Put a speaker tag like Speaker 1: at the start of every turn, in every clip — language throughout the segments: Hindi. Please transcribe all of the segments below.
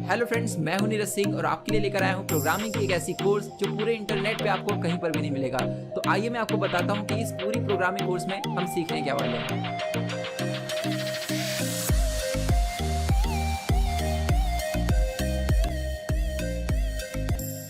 Speaker 1: हेलो फ्रेंड्स, मैं हूं नीरज सिंह और आपके लिए लेकर आया हूं प्रोग्रामिंग की एक ऐसी कोर्स जो पूरे इंटरनेट पे आपको कहीं पर भी नहीं मिलेगा। तो आइए मैं आपको बताता हूं कि इस पूरी प्रोग्रामिंग कोर्स में हम सीखने क्या वाले हैं।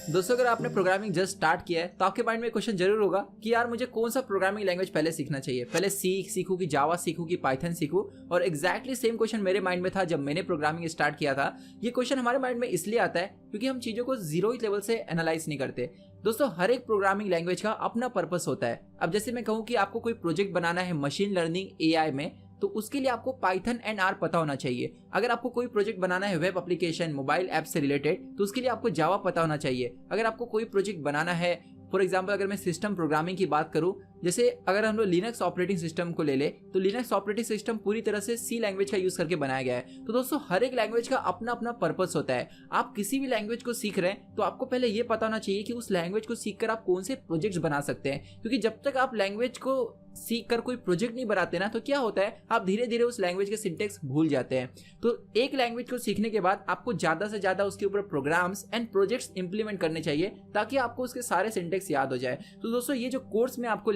Speaker 1: दोस्तों, अगर आपने प्रोग्रामिंग जस्ट स्टार्ट किया है तो आपके माइंड में क्वेश्चन जरूर होगा कि यार मुझे कौन सा प्रोग्रामिंग लैंग्वेज पहले सीखना चाहिए। पहले सीखूं कि जावा सीखूं कि पाइथन सीखूं। और एग्जैक्टली सेम क्वेश्चन मेरे माइंड में था जब मैंने प्रोग्रामिंग स्टार्ट किया था। ये क्वेश्चन हमारे माइंड में इसलिए आता है क्योंकि हम चीजों को जीरो लेवल से एनालाइज नहीं करते। दोस्तों, हर एक प्रोग्रामिंग लैंग्वेज का अपना पर्पस होता है। अब जैसे मैं कहूँ कि आपको कोई प्रोजेक्ट बनाना है मशीन लर्निंग एआई में, तो उसके लिए आपको पाइथन एंड आर पता होना चाहिए। अगर आपको कोई प्रोजेक्ट बनाना है वेब एप्लीकेशन मोबाइल ऐप से रिलेटेड, तो उसके लिए आपको जावा पता होना चाहिए। अगर आपको कोई प्रोजेक्ट बनाना है, फॉर एग्जाम्पल अगर मैं सिस्टम प्रोग्रामिंग की बात करूं, जैसे अगर हम लोग लिनक्स ऑपरेटिंग सिस्टम को ले ले, तो लिनक्स ऑपरेटिंग सिस्टम पूरी तरह से सी लैंग्वेज का यूज करके बनाया गया है। तो दोस्तों, हर एक लैंग्वेज का अपना अपना पर्पस होता है। आप किसी भी लैंग्वेज को सीख रहे हैं तो आपको पहले ये पता होना चाहिए कि उस लैंग्वेज को सीखकर आप कौन से प्रोजेक्ट्स बना सकते हैं। क्योंकि जब तक आप लैंग्वेज को सीख कर कोई प्रोजेक्ट नहीं बनाते ना, तो क्या होता है, आप धीरे धीरे उस लैंग्वेज के सिंटेक्स भूल जाते हैं। तो एक लैंग्वेज को सीखने के बाद आपको ज्यादा से ज्यादा उसके ऊपर प्रोग्राम्स एंड प्रोजेक्ट्स इंप्लीमेंट करने चाहिए ताकि आपको उसके सारे सिंटेक्स याद हो जाए। तो दोस्तों, ये जो कोर्स मैं आपके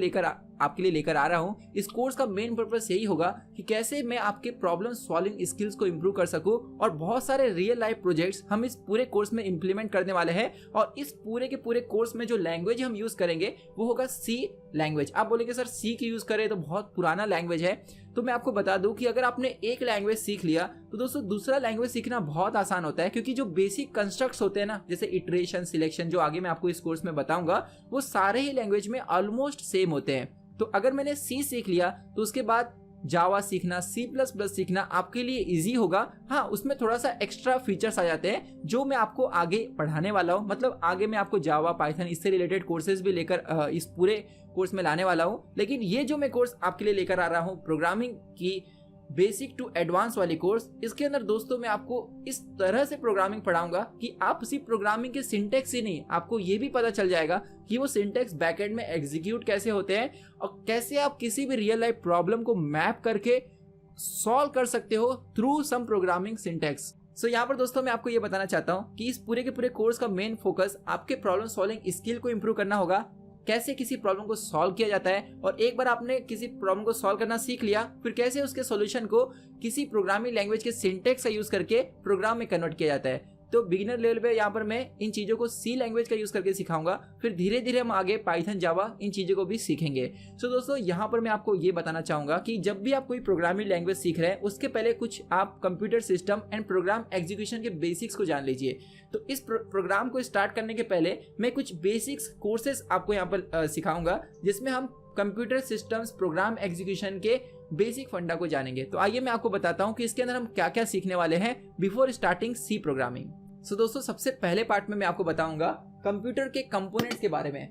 Speaker 1: लिए लेकर आ रहा हूं, इस कोर्स का मेन पर्पस यही होगा कि कैसे मैं आपके प्रॉब्लम सॉल्विंग स्किल्स को इंप्रूव कर सकूं। और बहुत सारे रियल लाइफ प्रोजेक्ट्स हम इस पूरे कोर्स में इंप्लीमेंट करने वाले हैं। और इस पूरे के पूरे कोर्स में जो लैंग्वेज हम यूज करेंगे वो होगा सी लैंग्वेज। आप बोलेंगे सर सी की यूज करें तो बहुत पुराना लैंग्वेज है। तो मैं आपको बता दूं कि अगर आपने एक लैंग्वेज सीख लिया तो दोस्तों दूसरा लैंग्वेज सीखना बहुत आसान होता है। क्योंकि जो बेसिक कंस्ट्रक्ट्स होते हैं ना, जैसे इटरेशन, सिलेक्शन, जो आगे मैं आपको इस कोर्स में बताऊंगा, वो सारे ही लैंग्वेज में ऑलमोस्ट सेम होते हैं। तो अगर मैंने सी सीख लिया तो उसके बाद जावा सीखना, C++ सीखना आपके लिए इजी होगा। हाँ, उसमें थोड़ा सा एक्स्ट्रा फीचर्स आ जाते हैं जो मैं आपको आगे पढ़ाने वाला हूँ। मतलब आगे मैं आपको जावा, पाइथन इससे रिलेटेड कोर्सेज भी लेकर इस पूरे कोर्स में लाने वाला हूँ। लेकिन ये जो मैं कोर्स आपके लिए लेकर आ रहा हूँ, प्रोग्रामिंग की बेसिक टू एडवांस वाली कोर्स, इसके अंदर दोस्तों मैं आपको इस तरह से प्रोग्रामिंग पढ़ाऊंगा कि आप सिर्फ प्रोग्रामिंग के सिंटेक्स ही नहीं, आपको ये भी पता चल जाएगा कि वो सिंटेक्स बैकएंड में एग्जीक्यूट कैसे होते हैं और कैसे आप किसी भी रियल लाइफ प्रॉब्लम को मैप करके सॉल्व कर सकते हो थ्रू सम प्रोग्रामिंग सिंटेक्स। सो यहाँ पर दोस्तों मैं आपको ये बताना चाहता हूँ कि इस पूरे के पूरे कोर्स का मेन फोकस आपके प्रॉब्लम सॉल्विंग स्किल को इंप्रूव करना होगा। कैसे किसी प्रॉब्लम को सॉल्व किया जाता है, और एक बार आपने किसी प्रॉब्लम को सॉल्व करना सीख लिया, फिर कैसे उसके सॉल्यूशन को किसी प्रोग्रामिंग लैंग्वेज के सिंटेक्स का यूज करके प्रोग्राम में कन्वर्ट किया जाता है। तो बिगिनर लेवल पे यहाँ पर मैं इन चीजों को सी लैंग्वेज का यूज करके सिखाऊंगा। फिर धीरे धीरे हम आगे पाइथन, जावा इन चीजों को भी सीखेंगे। सो दोस्तों, यहाँ पर मैं आपको ये बताना चाहूंगा कि जब भी आप कोई प्रोग्रामिंग लैंग्वेज सीख रहे हैं उसके पहले कुछ आप computer system and program execution के बेसिक्स को जान लीजिए। तो इस प्रोग्राम को स्टार्ट करने के पहले मैं कुछ बेसिक्स कोर्सेस आपको यहाँ पर सिखाऊंगा, जिसमें हम कंप्यूटर सिस्टम्स प्रोग्राम एग्जीक्यूशन के बेसिक फंडा को जानेंगे। तो आइए मैं आपको बताता हूं कि इसके अंदर हम क्या क्या सीखने वाले हैं बिफोर स्टार्टिंग सी प्रोग्रामिंग। सो दोस्तों, सबसे पहले पार्ट में मैं आपको बताऊंगा कंप्यूटर के कंपोनेंट्स के बारे में।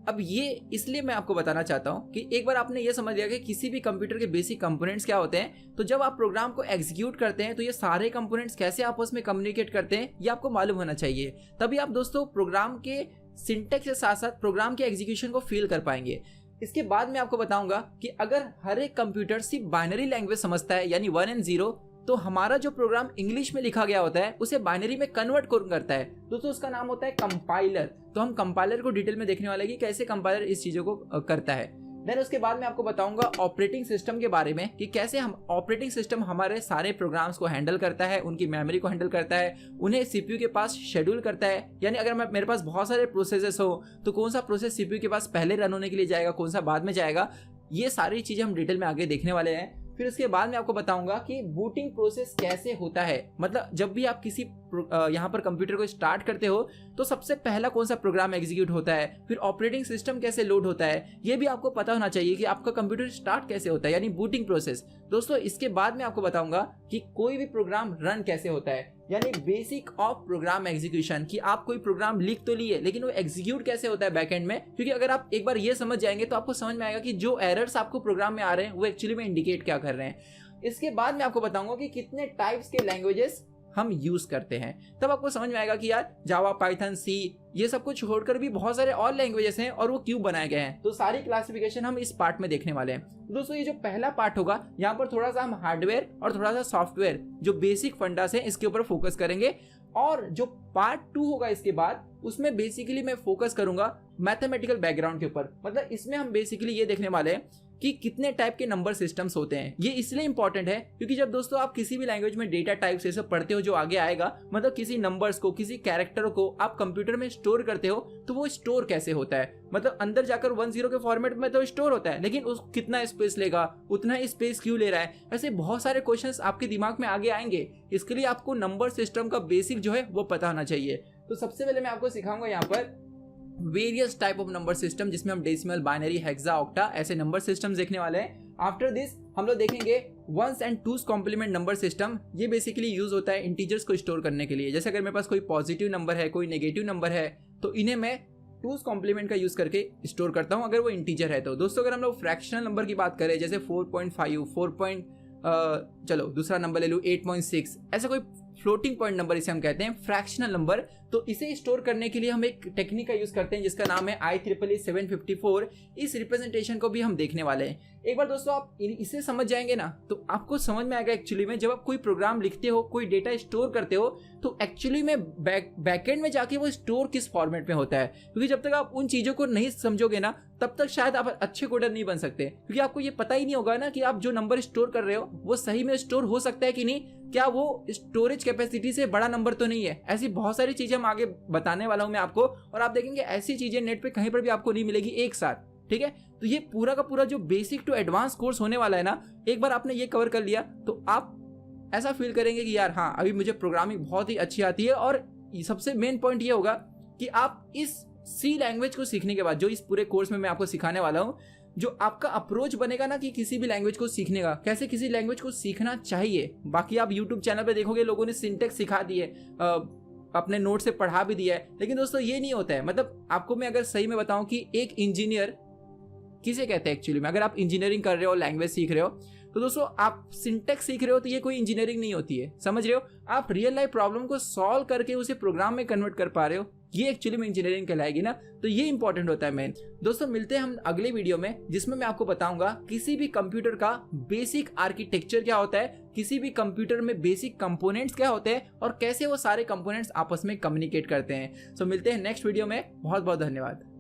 Speaker 1: अब ये इसलिए मैं आपको बताना चाहता हूं कि एक बार आपने ये समझ लिया कि किसी भी कंप्यूटर के बेसिक कंपोनेंट्स क्या होते हैं, तो जब आप प्रोग्राम को एग्जीक्यूट करते हैं तो ये सारे कंपोनेंट्स कैसे आपस में कम्युनिकेट करते हैं ये आपको मालूम होना चाहिए। तभी आप दोस्तों प्रोग्राम के सिंटेक्स के साथ साथ प्रोग्राम के एग्जीक्यूशन को फील कर पाएंगे। इसके बाद मैं आपको बताऊंगा कि अगर हर एक कंप्यूटर सिर्फ बाइनरी लैंग्वेज समझता है, यानी 1 and 0, तो हमारा जो प्रोग्राम इंग्लिश में लिखा गया होता है उसे बाइनरी में कन्वर्ट करता है। दोस्तों, उसका नाम होता है कंपाइलर। तो हम कंपाइलर को डिटेल में देखने वाले हैं कि कैसे कंपाइलर इस चीजों को करता है। देन उसके बाद मैं आपको बताऊंगा ऑपरेटिंग सिस्टम के बारे में कि कैसे हम ऑपरेटिंग सिस्टम हमारे सारे प्रोग्राम्स को हैंडल करता है, उनकी मेमोरी को हैंडल करता है, उन्हें सीपीयू के पास शेड्यूल करता है। यानी अगर मेरे पास बहुत सारे प्रोसेसेस हो तो कौन सा प्रोसेस सीपीयू के पास पहले रन होने के लिए जाएगा, कौन सा बाद में जाएगा, ये सारी चीजें हम डिटेल में आगे देखने वाले हैं। फिर उसके बाद मैं आपको बताऊंगा कि बूटिंग प्रोसेस कैसे होता है। मतलब जब भी आप किसी यहाँ पर कंप्यूटर को स्टार्ट करते हो तो सबसे पहला कौन सा प्रोग्राम एग्जीक्यूट होता है, फिर ऑपरेटिंग सिस्टम कैसे लोड होता है, ये भी आपको पता होना चाहिए कि आपका कंप्यूटर स्टार्ट कैसे होता है, यानी बूटिंग प्रोसेस। दोस्तों, इसके बाद मैं आपको बताऊंगा कि कोई भी प्रोग्राम रन कैसे होता है, यानी बेसिक ऑफ प्रोग्राम एग्जीक्यूशन, कि आप कोई प्रोग्राम लिख तो लिए लेकिन वो एग्जीक्यूट कैसे होता है बैकएंड में। क्योंकि अगर आप एक बार ये समझ जाएंगे तो आपको समझ में आएगा कि जो एरर्स आपको प्रोग्राम में आ रहे हैं वो एक्चुअली में इंडिकेट क्या कर रहे हैं। इसके बाद मैं आपको बताऊंगा कि कितने टाइप्स के लैंग्वेजेस हम यूज करते हैं। तब आपको समझ में आएगा कि यार जावा, पाइथन, सी, ये सब कुछ छोड़कर भी बहुत सारे और लैंग्वेजेस हैं और वो क्यों बनाए गए हैं। तो सारी क्लासिफिकेशन हम इस पार्ट में देखने वाले हैं। दोस्तों, ये जो पहला पार्ट होगा, यहाँ पर थोड़ा सा हम हार्डवेयर और थोड़ा सा सॉफ्टवेयर जो बेसिक फंडास है इसके ऊपर फोकस करेंगे। और जो पार्ट 2 होगा इसके बाद, उसमें बेसिकली मैं फोकस करूंगा मैथमेटिकल बैकग्राउंड के ऊपर। मतलब इसमें हम बेसिकली ये देखने वाले हैं कि कितने टाइप के नंबर सिस्टम्स होते हैं। ये इसलिए इंपॉर्टेंट है क्योंकि जब दोस्तों आप किसी भी लैंग्वेज में डेटा टाइप्स ये सब पढ़ते हो जो आगे आएगा, मतलब किसी नंबर्स को, किसी कैरेक्टर को आप कंप्यूटर में स्टोर करते हो, तो वो स्टोर कैसे होता है, मतलब अंदर जाकर 10 के फॉर्मेट में तो स्टोर होता है, लेकिन उस कितना स्पेस लेगा, उतना ही स्पेस क्यों ले रहा है, ऐसे बहुत सारे क्वेश्चंस आपके दिमाग में आगे आएंगे। इसके लिए आपको नंबर सिस्टम का बेसिक जो है वो पता होना चाहिए। तो सबसे पहले मैं आपको सिखाऊंगा यहाँ पर various type of number system, जिसमें हम डेसिमल, बाइनरी, हेक्सा, ऑक्टा ऐसे नंबर सिस्टम्स देखने वाले हैं। आफ्टर दिस हम लोग देखेंगे ones and two's complement number system. ये बेसिकली यूज होता है इंटीजर्स को स्टोर करने के लिए। जैसे अगर मेरे पास कोई पॉजिटिव नंबर है, कोई नेगेटिव नंबर है, तो इन्हें मैं टूस कॉम्प्लीमेंट का यूज करके स्टोर करता हूं अगर वो इंटीजर है तो। दोस्तों अगर हम लोग फ्रैक्शनल नंबर की बात करें, जैसे 4.5, चलो दूसरा नंबर ले लूँ 8.6, ऐसा कोई फ्लोटिंग पॉइंट नंबर इसे हम कहते हैं फ्रैक्शनल नंबर, तो इसे स्टोर करने के लिए हम एक टेक्निक का यूज करते हैं जिसका नाम है IEEE 754। इस रिप्रेजेंटेशन को भी हम देखने वाले हैं। एक बार दोस्तों आप इसे समझ जाएंगे ना, तो आपको समझ में आएगा एक्चुअली में जब आप कोई प्रोग्राम लिखते हो, कोई डेटा स्टोर करते हो, तो एक्चुअली में बैकएंड में जाके वो स्टोर किस फॉर्मेट में होता है। क्योंकि जब तक आप उन चीजों को नहीं समझोगे ना, तब तक शायद आप अच्छे कोडर नहीं बन सकते, क्योंकि आपको ये पता ही नहीं होगा ना कि आप जो नंबर स्टोर कर रहे हो वो सही में स्टोर हो सकता है कि नहीं, क्या वो स्टोरेज कैपेसिटी से बड़ा नंबर तो नहीं है। ऐसी बहुत सारी चीजें हम आगे बताने वाला हूं मैं आपको, और आप देखेंगे ऐसी चीजें नेट पे कहीं पर भी आपको नहीं मिलेगी एक साथ, ठीक है। तो ये पूरा का पूरा जो बेसिक टू एडवांस कोर्स होने वाला है ना, एक बार आपने ये कवर कर लिया तो आप ऐसा फील करेंगे कि यार हाँ, अभी मुझे प्रोग्रामिंग बहुत ही अच्छी आती है। और सबसे मेन पॉइंट ये होगा कि आप इस सी लैंग्वेज को सीखने के बाद, जो इस पूरे कोर्स में मैं आपको सिखाने वाला हूँ, जो आपका अप्रोच बनेगा ना कि किसी भी लैंग्वेज को सीखने का, कैसे किसी लैंग्वेज को सीखना चाहिए। बाकी आप यूट्यूब चैनल पे देखोगे लोगों ने सिंटेक्स सिखा दी है, अपने नोट से पढ़ा भी दिया है, लेकिन दोस्तों ये नहीं होता है। मतलब आपको मैं अगर सही में बताऊं कि एक इंजीनियर किसे कहते हैं एक्चुअली में, अगर आप इंजीनियरिंग कर रहे हो, लैंग्वेज सीख रहे हो, तो दोस्तों आप सिंटेक्स सीख रहे हो, तो ये कोई इंजीनियरिंग नहीं होती है, समझ रहे हो। आप रियल लाइफ प्रॉब्लम को सॉल्व करके उसे प्रोग्राम में कन्वर्ट कर पा रहे हो, ये एक्चुअली में इंजीनियरिंग कहलाएगी ना। तो ये इंपॉर्टेंट होता है मेन। दोस्तों मिलते हैं हम अगले वीडियो में, जिसमें मैं आपको बताऊंगा किसी भी कंप्यूटर का बेसिक आर्किटेक्चर क्या होता है, किसी भी कंप्यूटर में बेसिक कंपोनेंट्स क्या होते हैं, और कैसे वो सारे कंपोनेंट्स आपस में कम्युनिकेट करते हैं। सो मिलते हैं नेक्स्ट वीडियो में। बहुत बहुत धन्यवाद।